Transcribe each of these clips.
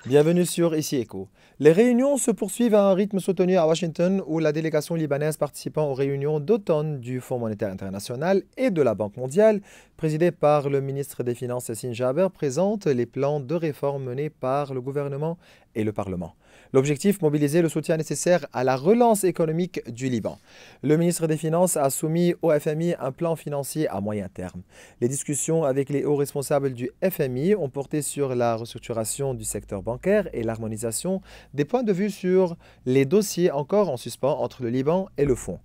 Bienvenue sur Ici Écho. Les réunions se poursuivent à un rythme soutenu à Washington où la délégation libanaise participant aux réunions d'automne du Fonds monétaire international et de la Banque mondiale, présidée par le ministre des Finances Yassine Jaber, présente les plans de réforme menés par le gouvernement et le Parlement. L'objectif, mobiliser le soutien nécessaire à la relance économique du Liban. Le ministre des Finances a soumis au FMI un plan financier à moyen terme. Les discussions avec les hauts responsables du FMI ont porté sur la restructuration du secteur bancaire et l'harmonisation des points de vue sur les dossiers encore en suspens entre le Liban et le Fonds.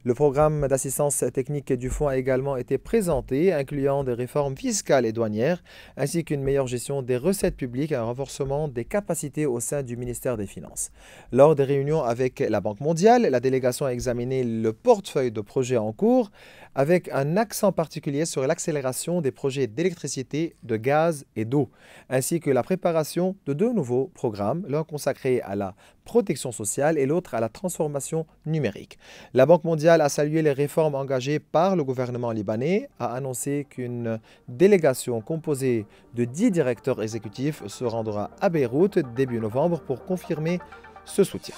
Le programme d'assistance technique du Fonds a également été présenté, incluant des réformes fiscales et douanières, ainsi qu'une meilleure gestion des recettes publiques et un renforcement des capacités au sein du ministère des Finances. Lors des réunions avec la Banque mondiale, la délégation a examiné le portefeuille de projets en cours, avec un accent particulier sur l'accélération des projets d'électricité, de gaz et d'eau, ainsi que la préparation de deux nouveaux programmes, l'un consacré à la protection sociale et l'autre à la transformation numérique. La Banque mondiale a salué les réformes engagées par le gouvernement libanais, a annoncé qu'une délégation composée de 10 directeurs exécutifs se rendra à Beyrouth début novembre pour confirmer ce soutien.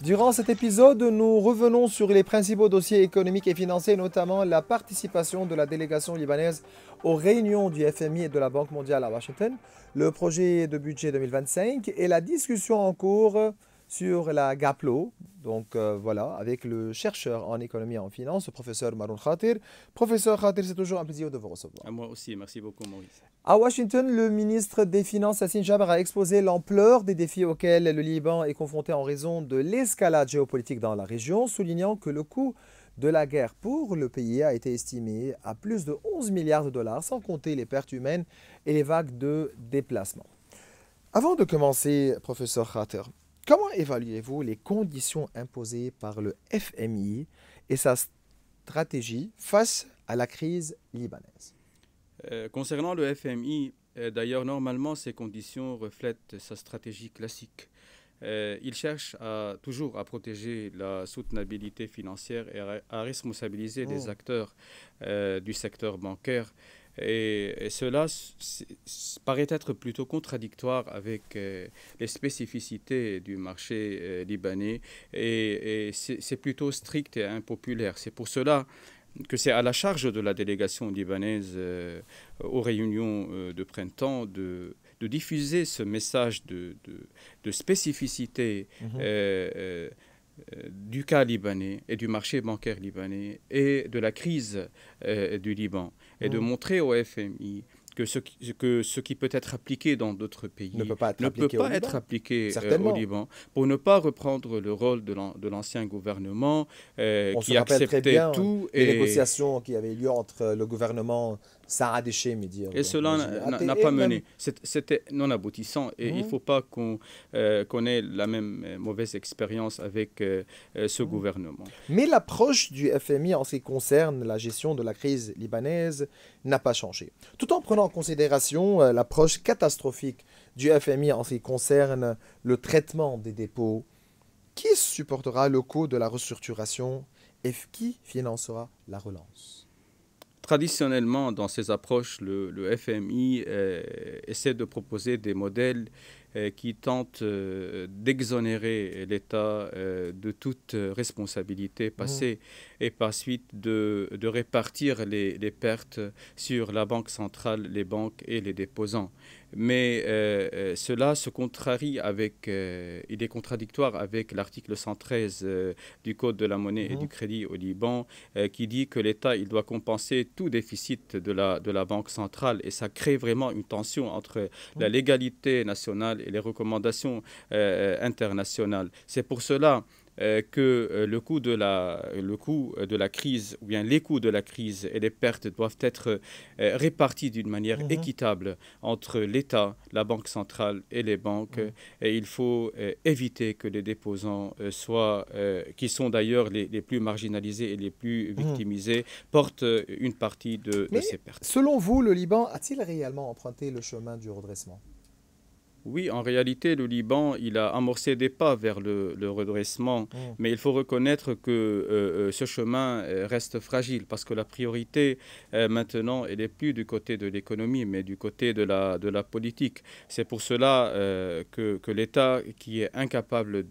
Durant cet épisode, nous revenons sur les principaux dossiers économiques et financiers, notamment la participation de la délégation libanaise aux réunions du FMI et de la Banque mondiale à Washington, le projet de budget 2025 et la discussion en cours sur la GAPLO. Donc voilà, avec le chercheur en économie et en finance, le professeur Maroun Khatir. Professeur Khatir, c'est toujours un plaisir de vous recevoir. À moi aussi, merci beaucoup Maurice. À Washington, le ministre des Finances, Yassine Jaber, a exposé l'ampleur des défis auxquels le Liban est confronté en raison de l'escalade géopolitique dans la région, soulignant que le coût de la guerre pour le pays a été estimé à plus de 11 milliards de dollars, sans compter les pertes humaines et les vagues de déplacement. Avant de commencer, professeur Khater, comment évaluez-vous les conditions imposées par le FMI et sa stratégie face à la crise libanaise? Concernant le FMI, d'ailleurs, normalement, ces conditions reflètent sa stratégie classique. Il cherche toujours à protéger la soutenabilité financière et à responsabiliser les acteurs du secteur bancaire. Et cela paraît être plutôt contradictoire avec les spécificités du marché libanais et c'est plutôt strict et impopulaire. C'est pour cela que c'est à la charge de la délégation libanaise aux réunions de printemps de diffuser ce message de spécificité du cas libanais et du marché bancaire libanais et de la crise du Liban et de montrer au FMI que ce qui peut être appliqué dans d'autres pays ne peut pas être appliqué au Liban, pour ne pas reprendre le rôle de l'ancien gouvernement qui acceptait tout. Les négociations qui avaient lieu entre le gouvernement Saad Echemidi et cela n'a pas mené. C'était non aboutissant et il ne faut pas qu'on ait la même mauvaise expérience avec ce gouvernement. Mais l'approche du FMI en ce qui concerne la gestion de la crise libanaise n'a pas changé. Tout en prenant en considération l'approche catastrophique du FMI en ce qui concerne le traitement des dépôts, qui supportera le coût de la restructuration et qui financera la relance? Traditionnellement, dans ces approches, le FMI essaie de proposer des modèles qui tentent d'exonérer l'État de toute responsabilité passée et par suite de répartir les pertes sur la Banque centrale, les banques et les déposants. Mais cela se contrarie il est contradictoire avec l'article 113 du Code de la monnaie et du crédit au Liban qui dit que l'État il doit compenser tout déficit de la Banque centrale et ça crée vraiment une tension entre la légalité nationale et les recommandations internationales. C'est pour cela que le coût de la crise, ou bien les coûts de la crise et les pertes doivent être répartis d'une manière équitable entre l'État, la Banque centrale et les banques. Et il faut éviter que les déposants qui sont d'ailleurs les plus marginalisés et les plus victimisés, portent une partie de ces pertes. Selon vous, le Liban a-t-il réellement emprunté le chemin du redressement? Oui, en réalité, le Liban, il a amorcé des pas vers le redressement, Mm. mais il faut reconnaître que ce chemin reste fragile parce que la priorité maintenant, elle n'est plus du côté de l'économie, mais du côté de la politique. C'est pour cela que l'État, qui est incapable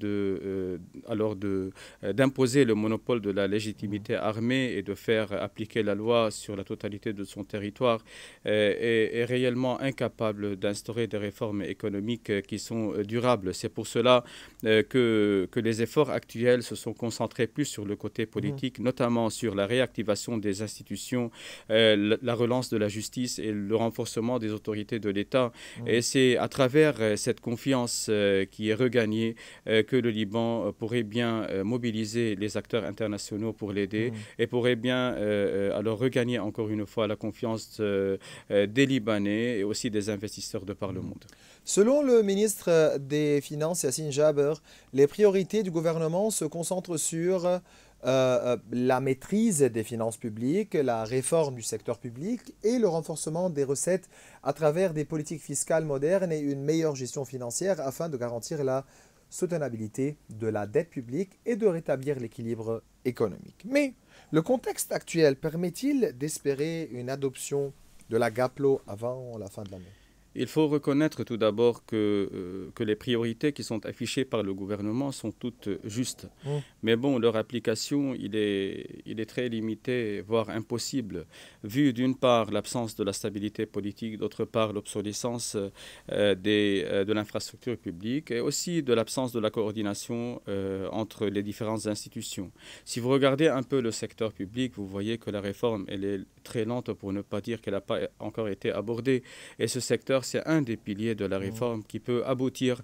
d'imposer le monopole de la Mm. légitimité armée et de faire appliquer la loi sur la totalité de son territoire, est réellement incapable d'instaurer des réformes économiques qui sont durables. C'est pour cela que les efforts actuels se sont concentrés plus sur le côté Mhm. politique, notamment sur la réactivation des institutions, la relance de la justice et le renforcement des autorités de l'État. Et Mm. c'est à travers cette confiance qui est regagnée que le Liban pourrait bien mobiliser les acteurs internationaux pour l'aider Mm. et pourrait bien alors regagner encore une fois la confiance des Libanais et aussi des investisseurs de par le Mm. monde. Selon le ministre des Finances, Yassine Jaber, les priorités du gouvernement se concentrent sur la maîtrise des finances publiques, la réforme du secteur public et le renforcement des recettes à travers des politiques fiscales modernes et une meilleure gestion financière afin de garantir la soutenabilité de la dette publique et de rétablir l'équilibre économique. Mais le contexte actuel permet-il d'espérer une adoption de la GAPLO avant la fin de l'année? Il faut reconnaître tout d'abord que les priorités qui sont affichées par le gouvernement sont toutes justes. Mm. Mais bon, leur application, il est très limité, voire impossible, vu d'une part l'absence de la stabilité politique, d'autre part l'obsolescence de l'infrastructure publique et aussi de l'absence de la coordination entre les différentes institutions. Si vous regardez un peu le secteur public, vous voyez que la réforme, elle est très lente pour ne pas dire qu'elle n'a pas encore été abordée. Et ce secteur, c'est un des piliers de la Mm. réforme qui peut aboutir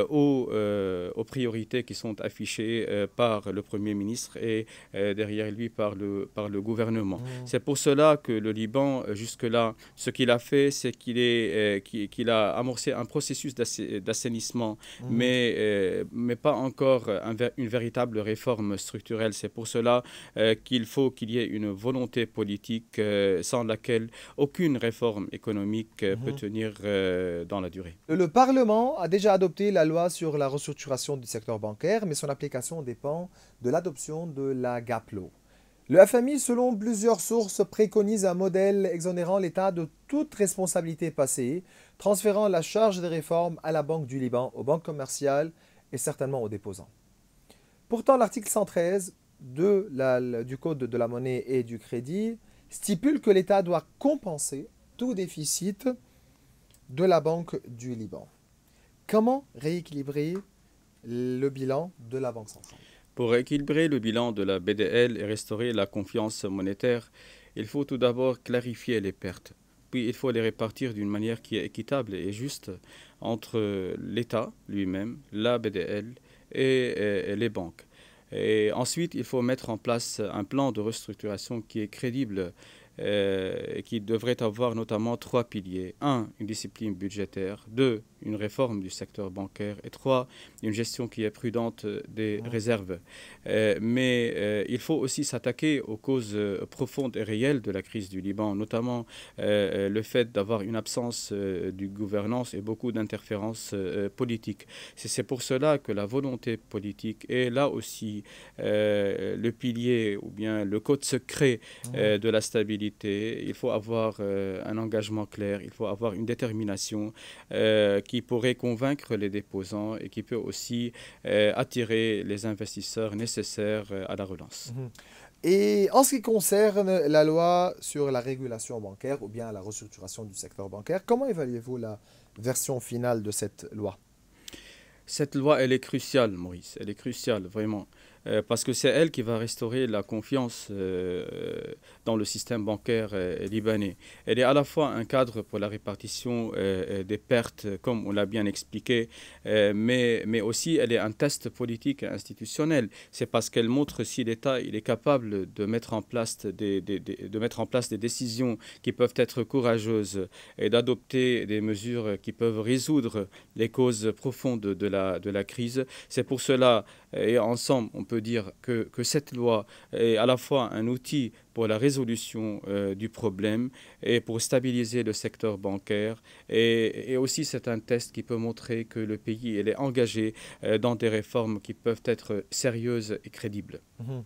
aux priorités qui sont affichées par le Premier ministre et derrière lui par le gouvernement. Mm. C'est pour cela que le Liban, jusque-là, ce qu'il a fait, c'est qu'il a amorcé un processus d'assainissement, Mhm. mais pas encore une véritable réforme structurelle. C'est pour cela qu'il faut qu'il y ait une volonté politique sans laquelle aucune réforme économique peut Mhm. tenir dans la durée. Le Parlement a déjà adopté la loi sur la restructuration du secteur bancaire, mais son application dépend de l'adoption de la GAPLO. Le FMI, selon plusieurs sources, préconise un modèle exonérant l'État de toute responsabilité passée, transférant la charge des réformes à la Banque du Liban, aux banques commerciales et certainement aux déposants. Pourtant, l'article 113 du Code de la monnaie et du crédit stipule que l'État doit compenser tout déficit de la Banque du Liban. Comment rééquilibrer le bilan de la Banque centrale? Pour équilibrer le bilan de la BDL et restaurer la confiance monétaire, il faut tout d'abord clarifier les pertes. Puis il faut les répartir d'une manière qui est équitable et juste entre l'État lui-même, la BDL et les banques. Et ensuite, il faut mettre en place un plan de restructuration qui est crédible et qui devrait avoir notamment trois piliers. Un, une discipline budgétaire. Deux, une réforme du secteur bancaire. Et trois, une gestion qui est prudente des Mmh. réserves. Mais il faut aussi s'attaquer aux causes profondes et réelles de la crise du Liban, notamment le fait d'avoir une absence de gouvernance et beaucoup d'interférences politiques. C'est pour cela que la volonté politique est là aussi le pilier ou bien le code secret Mmh. de la stabilité. Il faut avoir un engagement clair, il faut avoir une détermination qui pourrait convaincre les déposants et qui peut aussi attirer les investisseurs nécessaires à la relance. Mmh. Et en ce qui concerne la loi sur la régulation bancaire ou bien la restructuration du secteur bancaire, comment évaluez-vous la version finale de cette loi? Cette loi, elle est cruciale, Maurice. Elle est cruciale, vraiment. Parce que c'est elle qui va restaurer la confiance dans le système bancaire libanais. Elle est à la fois un cadre pour la répartition des pertes, comme on l'a bien expliqué, mais aussi elle est un test politique et institutionnel. C'est parce qu'elle montre si l'État il est capable de mettre en place de mettre en place des décisions qui peuvent être courageuses et d'adopter des mesures qui peuvent résoudre les causes profondes de la crise. C'est pour cela, et ensemble, on peut peut dire que cette loi est à la fois un outil pour la résolution du problème et pour stabiliser le secteur bancaire. Et aussi, c'est un test qui peut montrer que le pays est engagé dans des réformes qui peuvent être sérieuses et crédibles. Mhm.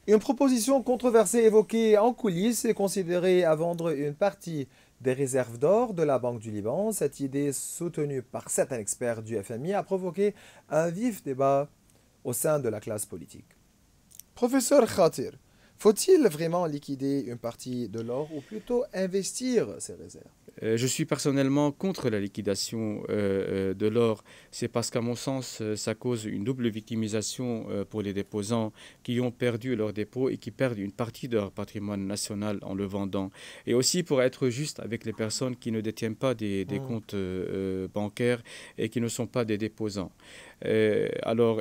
Une proposition controversée évoquée en coulisses est considérée à vendre une partie des réserves d'or de la Banque du Liban. Cette idée, soutenue par certains experts du FMI, a provoqué un vif débat au sein de la classe politique. Professeur Khatir, faut-il vraiment liquider une partie de l'or ou plutôt investir ces réserves? Je suis personnellement contre la liquidation de l'or. C'est parce qu'à mon sens, ça cause une double victimisation pour les déposants qui ont perdu leur dépôt et qui perdent une partie de leur patrimoine national en le vendant. Et aussi pour être juste avec les personnes qui ne détiennent pas des comptes bancaires et qui ne sont pas des déposants. Et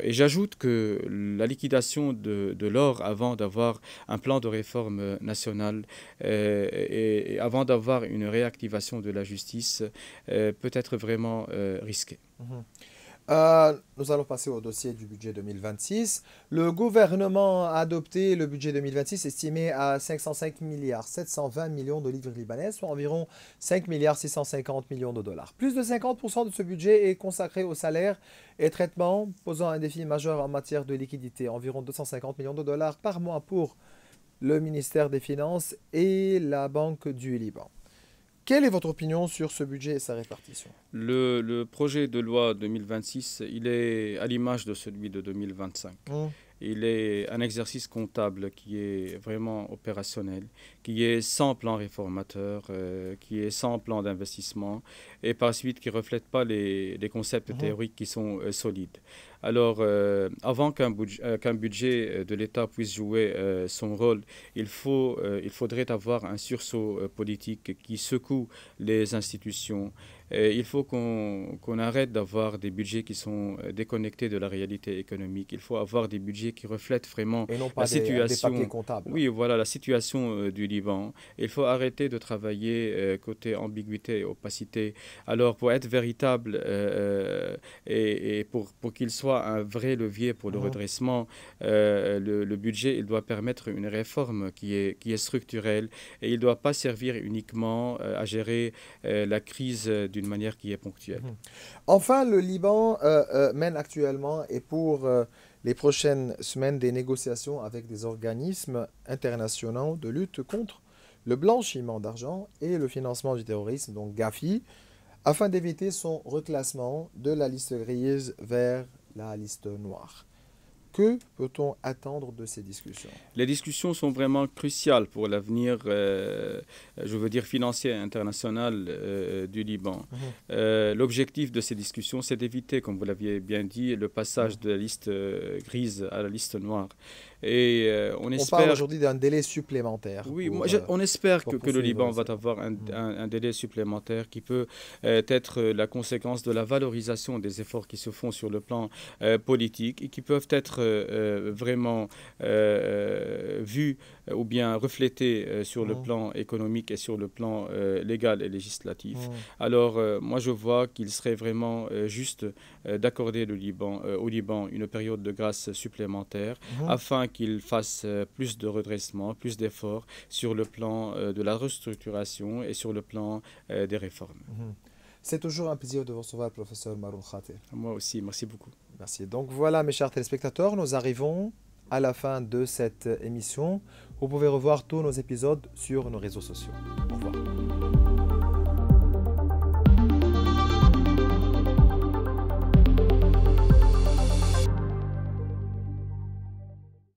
j'ajoute que la liquidation de l'or avant d'avoir un plan de réforme nationale et avant d'avoir une réactivation de la justice peut être vraiment risquée. Nous allons passer au dossier du budget 2026. Le gouvernement a adopté le budget 2026 estimé à 505 milliards 720 millions de livres libanais, soit environ 5 milliards 650 millions de dollars. Plus de 50% de ce budget est consacré aux salaires et traitements, posant un défi majeur en matière de liquidité, environ 250 millions de dollars par mois pour le ministère des Finances et la Banque du Liban. Quelle est votre opinion sur ce budget et sa répartition? Le projet de loi 2026, il est à l'image de celui de 2025. Il est un exercice comptable qui est vraiment opérationnel, qui est sans plan réformateur, qui est sans plan d'investissement et par la suite qui ne reflète pas les concepts théoriques qui sont solides. Alors, avant qu'un budget de l'État puisse jouer son rôle, il faudrait avoir un sursaut politique qui secoue les institutions. Il faut qu'on arrête d'avoir des budgets qui sont déconnectés de la réalité économique. Il faut avoir des budgets qui reflètent vraiment et non pas la situation. des papiers comptables. Oui, voilà la situation du Liban. Il faut arrêter de travailler côté ambiguïté et opacité. Alors, pour être véritable et pour qu'il soit un vrai levier pour le redressement, le budget, il doit permettre une réforme qui est structurelle et il ne doit pas servir uniquement à gérer la crise d'une manière qui est ponctuelle. Enfin, le Liban mène actuellement et pour les prochaines semaines des négociations avec des organismes internationaux de lutte contre le blanchiment d'argent et le financement du terrorisme, donc GAFI, afin d'éviter son reclassement de la liste grise vers la liste noire. Que peut-on attendre de ces discussions? Les discussions sont vraiment cruciales pour l'avenir, je veux dire, financier et international du Liban. L'objectif de ces discussions, c'est d'éviter, comme vous l'aviez bien dit, le passage de la liste grise à la liste noire. Et on parle aujourd'hui d'un délai supplémentaire. Oui, on espère que le Liban va avoir un délai supplémentaire qui peut être la conséquence de la valorisation des efforts qui se font sur le plan politique et qui peuvent être vraiment vus ou bien reflétés sur le plan économique et sur le plan légal et législatif. Alors, moi, je vois qu'il serait vraiment juste d'accorder au Liban une période de grâce supplémentaire afin qu'il fasse plus de redressement, plus d'efforts sur le plan de la restructuration et sur le plan des réformes. C'est toujours un plaisir de vous recevoir, professeur Maroun Khatir. Moi aussi, merci beaucoup. Merci. Donc voilà, mes chers téléspectateurs, nous arrivons à la fin de cette émission. Vous pouvez revoir tous nos épisodes sur nos réseaux sociaux. Au revoir.